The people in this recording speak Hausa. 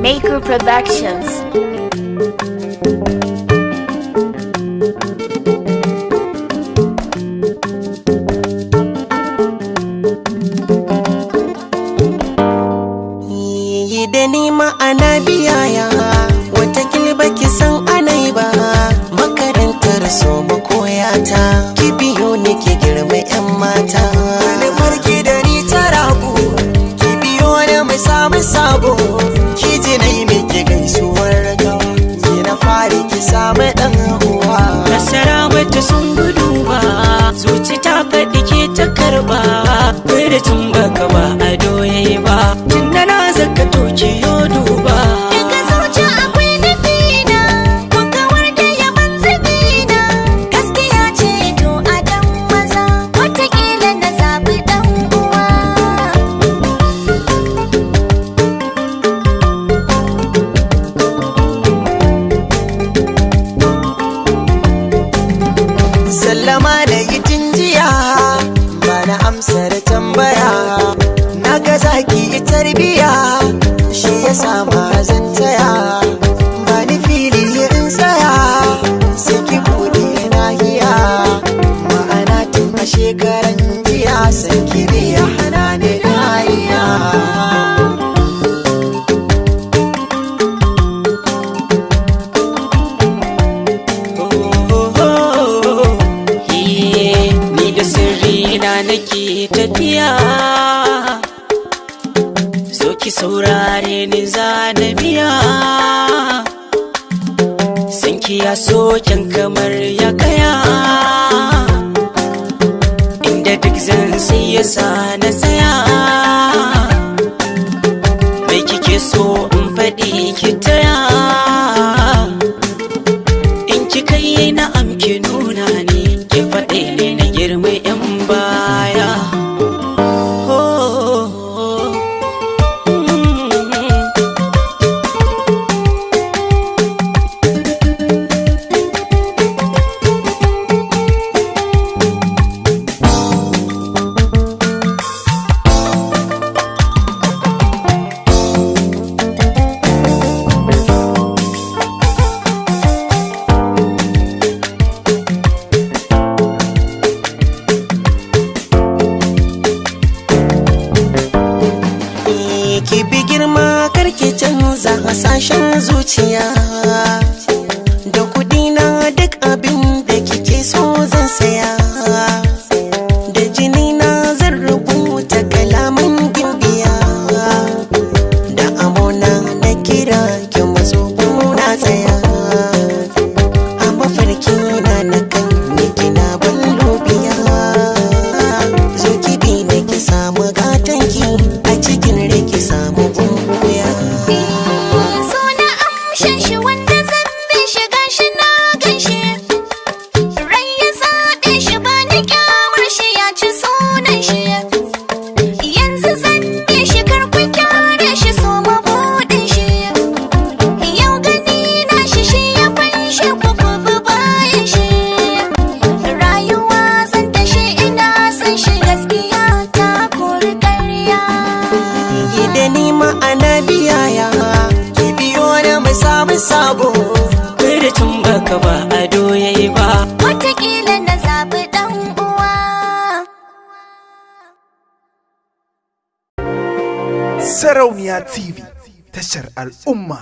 Maker Productions. Yi da ni ma'ana biyaya watakil baki san anai ba, makarantar so makoyata ki biyo ni ki girma 'yan mata. Wani farki da ni ta rago ki biyo ni mai samun sabo, ki ji na yi miki gaisuwar ragawa, ki na fari ki samu ɗan uwa. Nasara bata sun gudu ba, zuci ta faɗi ke ta karɓa, bai da tun baka ba ado yayi ba, tun da na zaka toke yo duba. Daga zuci akwai nufina, ko kawar da yaban zabina, gaskiya ce to a dan maza, watakila na zaɓi ɗan uwa. Sallama da yi jiya ba na amsa da tambaya, na ga zaki yi tarbiya shi ya sama zan taya, ba ni fili in tsaya sai ki bude nahiya, ma'ana tun a shekaran jiya san ki biya hana ni dariya. Ni da sirri na nake tafiya, so ki saurare ni zana biya, san ki ya soken kamar ya kaya, inda duk zan sai ya sa na tsaya, mai kike so in faɗi ki taya, in kika yi na amki nuna ni ki faɗi ne na girma 'yan baya. Ki bi girma karki canza hasashen zuciya, da kudi na duk abin da kike so zan saya, da jini na zan rubuta kalaman gimbiya, da amona na kira ki mazo na tsaya, a mafarki na kan miki na ban lobiya, zo ki bi da ki samu gatanki a cikin riki samu buya. So na amshin shi wanda zan bi shi gashi na ganshi, rai ya zaɓe shi ba ni kyamar shi ya ci sunan shi, yanzu zan bi shi kar ku kyare shi so mabuɗin shi, yau gani na shi ya fanshe ku bi bayan shi, rayuwa zan tashi ina san shi gaskiya ta kori ƙarya. Da ni ma'ana biyaya ki biyo da mai samun sabo, Bai da tun baka ba ado yayi ba, Watakila na zaɓi ɗan uwa. Sarauniya TV, tashar al'umma.